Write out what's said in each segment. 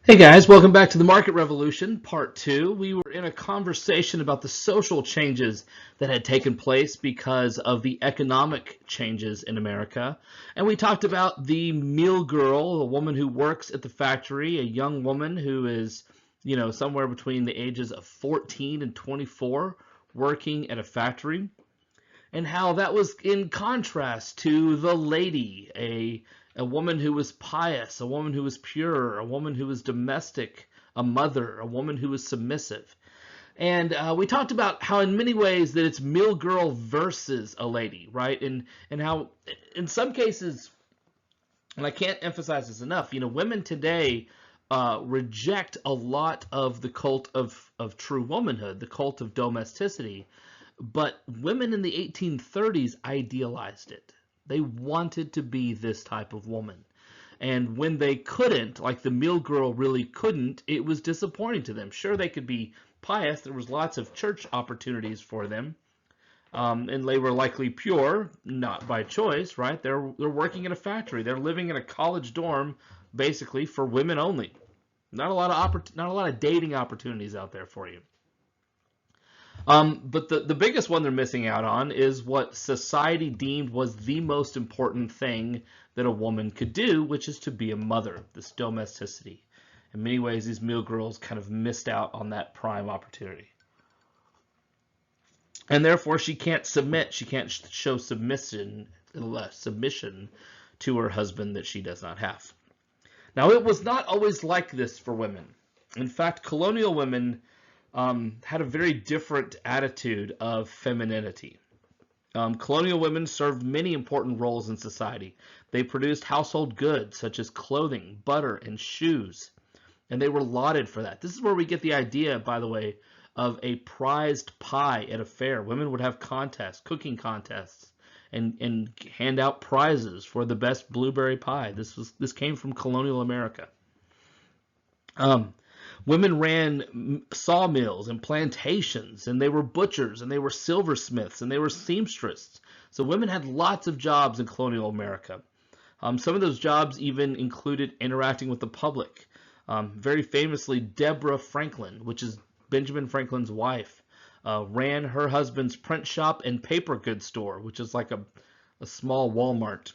Hey guys, welcome back to the Market Revolution, part two. We were in a conversation about the social changes that had taken place because of the economic changes in America. And we talked about the meal girl, a woman who works at the factory, a young woman who is, somewhere between the ages of 14 and 24 working at a factory, and how that was in contrast to the lady, a woman who was pious, a woman who was pure, a woman who was domestic, a mother, a woman who was submissive. And we talked about how in many ways that it's meal girl versus a lady, right? And how in some cases, and I can't emphasize this enough, women today reject a lot of the cult of true womanhood, the cult of domesticity, but women in the 1830s idealized it. They wanted to be this type of woman. And when they couldn't, like the meal girl really couldn't, it was disappointing to them. Sure, they could be pious. There was lots of church opportunities for them. And they were likely pure, not by choice, right? They're working in a factory. They're living in a college dorm, basically for women only. Not a lot of dating opportunities out there for you. But the biggest one they're missing out on is what society deemed was the most important thing that a woman could do, which is to be a mother, this domesticity. In many ways, these meal girls kind of missed out on that prime opportunity. And therefore, she can't submit. She can't show submission to her husband that she does not have. Now, it was not always like this for women. In fact, colonial women had a very different attitude of femininity. Colonial women served many important roles in society. They produced household goods such as clothing, butter, and shoes, and they were lauded for that. This is where we get the idea, by the way, of a prized pie at a fair. Women would have contests, cooking contests, and hand out prizes for the best blueberry pie. This came from colonial America. Women ran sawmills and plantations, and they were butchers, and they were silversmiths, and they were seamstresses. So women had lots of jobs in colonial America. Some of those jobs even included interacting with the public. Very famously, Deborah Franklin, which is Benjamin Franklin's wife, ran her husband's print shop and paper goods store, which is like a small Walmart.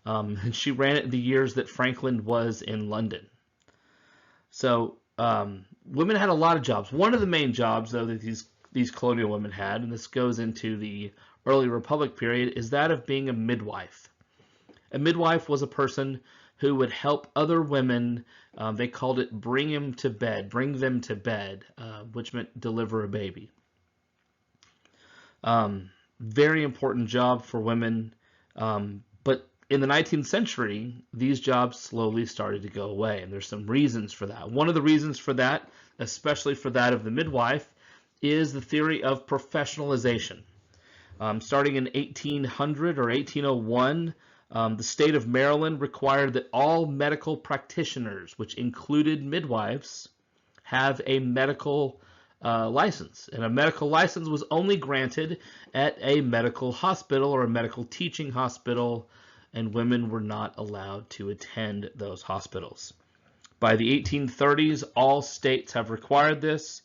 And she ran it in the years that Franklin was in London. So women had a lot of jobs. One of the main jobs, though, that these colonial women had, and this goes into the early Republic period, is that of being a midwife. A midwife was a person who would help other women. They called it bring them to bed, which meant deliver a baby. Very important job for women, but in the 19th century, these jobs slowly started to go away, and there's some reasons for that. One of the reasons for that, especially for that of the midwife, is the theory of professionalization. Starting in 1800 or 1801, the state of Maryland required that all medical practitioners, which included midwives, have a medical license. And a medical license was only granted at a medical hospital or a medical teaching hospital, and women were not allowed to attend those hospitals. By the 1830s, all states have required this,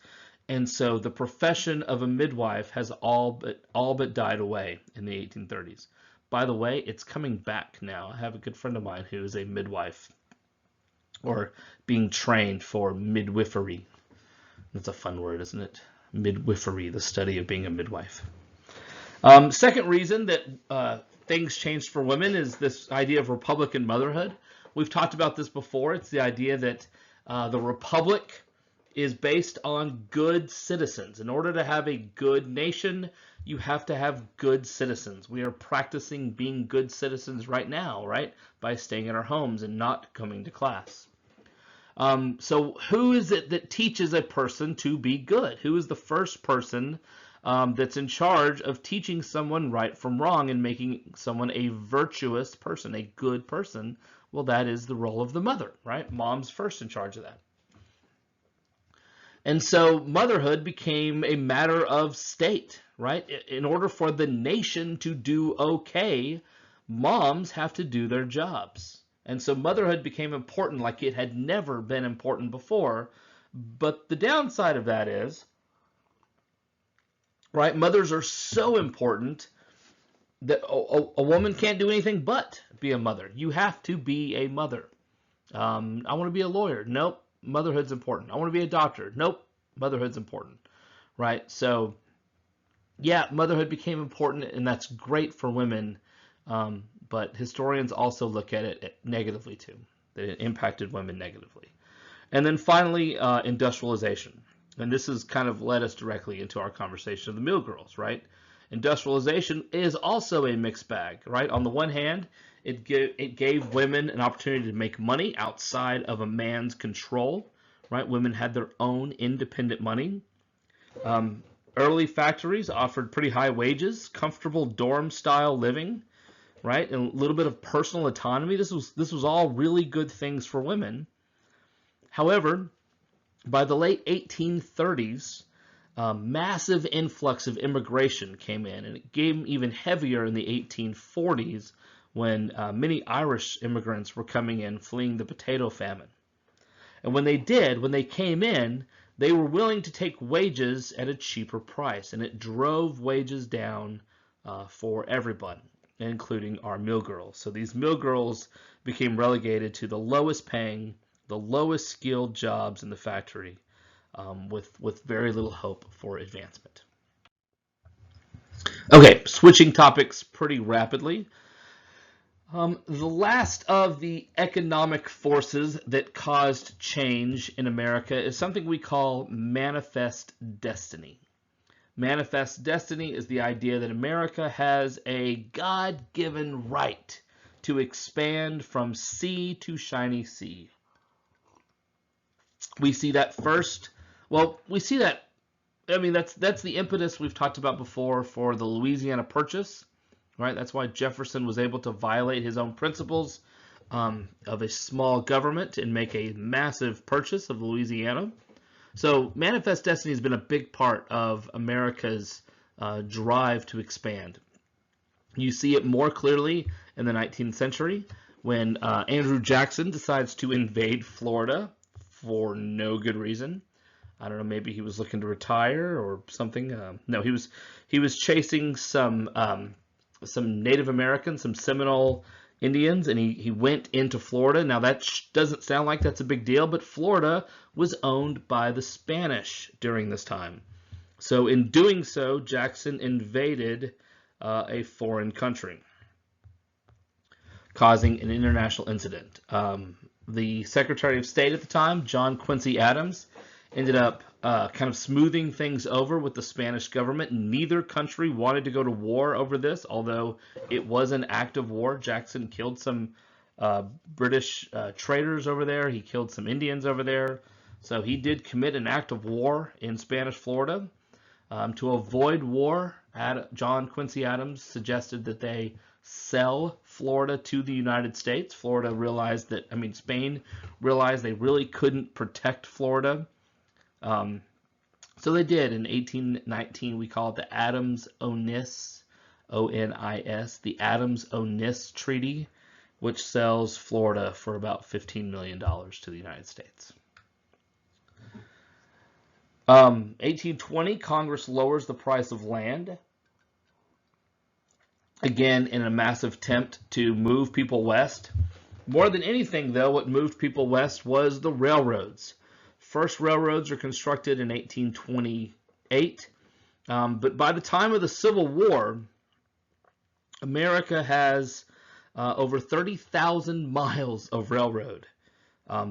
and so the profession of a midwife has all but died away in the 1830s. By the way, it's coming back now. I have a good friend of mine who is a midwife, or being trained for midwifery. That's a fun word, isn't it? Midwifery, the study of being a midwife. Second reason that things changed for women is this idea of Republican motherhood. We've talked about this before. It's the idea that the Republic is based on good citizens. In order to have a good nation, you have to have good citizens. We are practicing being good citizens right now, right? By staying in our homes and not coming to class. So who is it that teaches a person to be good? Who is the first person that's in charge of teaching someone right from wrong and making someone a virtuous person, a good person? Well, that is the role of the mother, right? Mom's first in charge of that. And so motherhood became a matter of state, right? In order for the nation to do okay, moms have to do their jobs. And so motherhood became important like it had never been important before. But the downside of that is, right, mothers are so important that a woman can't do anything but be a mother. You have to be a mother. I want to be a lawyer. Nope, motherhood's important. I want to be a doctor. Nope, motherhood's important, right? So, yeah, motherhood became important, and that's great for women. But historians also look at it negatively too. That it impacted women negatively. And then finally, industrialization. And this has kind of led us directly into our conversation of the mill girls, right? Industrialization is also a mixed bag, right? On the one hand, it gave women an opportunity to make money outside of a man's control, right? Women had their own independent money. Early factories offered pretty high wages, comfortable dorm-style living, right? And a little bit of personal autonomy. This was all really good things for women. However, by the late 1830s, massive influx of immigration came in, and it came even heavier in the 1840s when many Irish immigrants were coming in, fleeing the potato famine. And when they came in, they were willing to take wages at a cheaper price, and it drove wages down for everyone, including our mill girls. So these mill girls became relegated to the lowest paying, the lowest skilled jobs in the factory, with very little hope for advancement. Okay, switching topics pretty rapidly. The last of the economic forces that caused change in America is something we call manifest destiny. Manifest destiny is the idea that America has a God-given right to expand from sea to shiny sea. We see that first. Well, we see that. I mean, that's the impetus we've talked about before for the Louisiana Purchase, right? That's why Jefferson was able to violate his own principles of a small government and make a massive purchase of Louisiana. So manifest destiny has been a big part of America's drive to expand. You see it more clearly in the 19th century when Andrew Jackson decides to invade Florida for no good reason. I don't know, maybe he was looking to retire or something. No, he was chasing some Native Americans, some Seminole Indians, and he went into Florida. Now that doesn't sound like that's a big deal, but Florida was owned by the Spanish during this time. So in doing so, Jackson invaded a foreign country, causing an international incident. The Secretary of State at the time, John Quincy Adams, ended up kind of smoothing things over with the Spanish government. Neither country wanted to go to war over this, although it was an act of war. Jackson killed some British traders over there. He killed some Indians over there. So he did commit an act of war in Spanish Florida. To avoid war, John Quincy Adams suggested that they sell Florida to the United States. Spain realized they really couldn't protect Florida. So they did. In 1819, we call it the Adams-Onis, O-N-I-S, the Adams-Onis Treaty, which sells Florida for about $15 million to the United States. 1820, Congress lowers the price of land, again in a massive attempt to move people west. More than anything, though, what moved people west was the railroads. First railroads are constructed in 1828, but by the time of the Civil War, America has over 30,000 miles of railroad.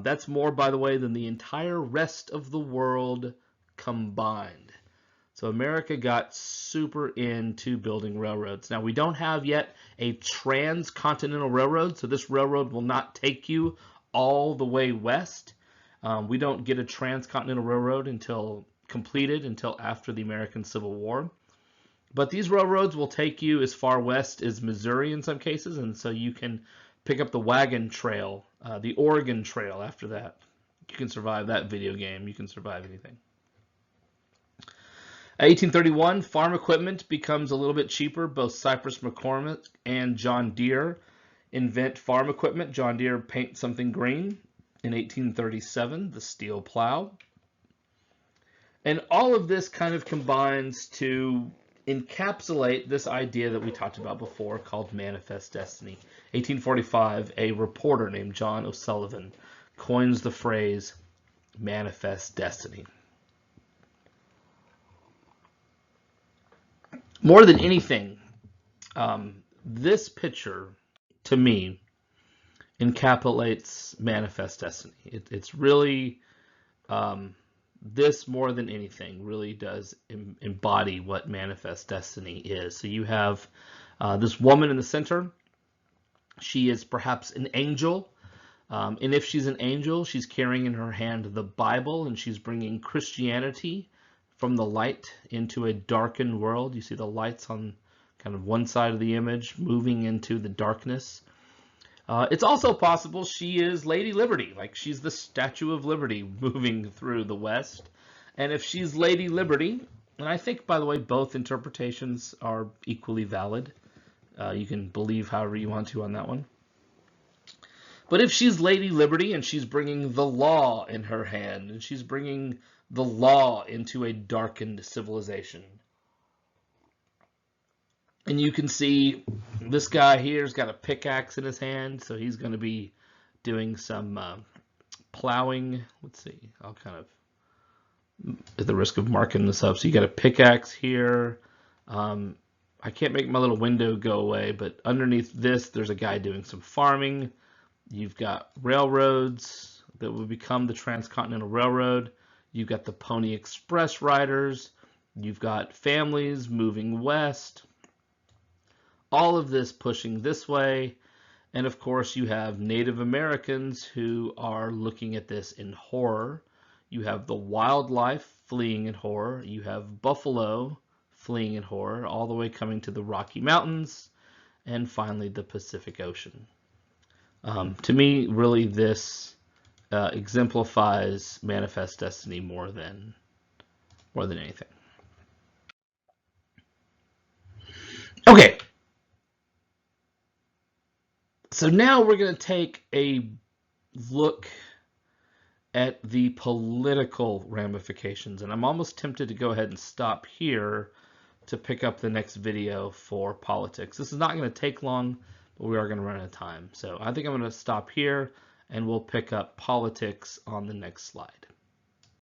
That's more, by the way, than the entire rest of the world combined. So America got super into building railroads. Now, we don't have yet a transcontinental railroad, so this railroad will not take you all the way west. We don't get a transcontinental railroad completed until after the American Civil War. But these railroads will take you as far west as Missouri in some cases, and so you can pick up the wagon trail, the Oregon Trail after that. You can survive that video game. You can survive anything. 1831, farm equipment becomes a little bit cheaper. Both Cypress McCormick and John Deere invent farm equipment. John Deere paint something green. In 1837, the steel plow. And all of this kind of combines to encapsulate this idea that we talked about before called manifest destiny. 1845, a reporter named John O'Sullivan coins the phrase manifest destiny. More than anything, this picture, to me, encapsulates manifest destiny. It's really, this more than anything really does embody what manifest destiny is. So you have this woman in the center. She is perhaps an angel. And if she's an angel, she's carrying in her hand the Bible, and she's bringing Christianity from the light into a darkened world. You see the lights on kind of one side of the image moving into the darkness. It's also possible she is Lady Liberty, like she's the Statue of Liberty moving through the West. And if she's Lady Liberty, and I think, by the way, both interpretations are equally valid. You can believe however you want to on that one. But if she's Lady Liberty and she's bringing the law in her hand, and she's bringing the law into a darkened civilization, and you can see this guy here's got a pickaxe in his hand, so he's going to be doing some plowing. Let's see, I'll kind of, at the risk of marking this up, so you got a pickaxe here. I can't make my little window go away, but underneath this, there's a guy doing some farming. You've got railroads that will become the Transcontinental Railroad. You've got the Pony Express riders. You've got families moving west. All of this pushing this way. And of course, you have Native Americans who are looking at this in horror. You have the wildlife fleeing in horror. You have buffalo fleeing in horror, all the way coming to the Rocky Mountains, and finally the Pacific Ocean. To me, really, this exemplifies manifest destiny more than anything. Okay, so now we're going to take a look at the political ramifications, and I'm almost tempted to go ahead and stop here to pick up the next video for politics. This is not going to take long, but we are going to run out of time. So I think I'm going to stop here, and we'll pick up politics on the next slide.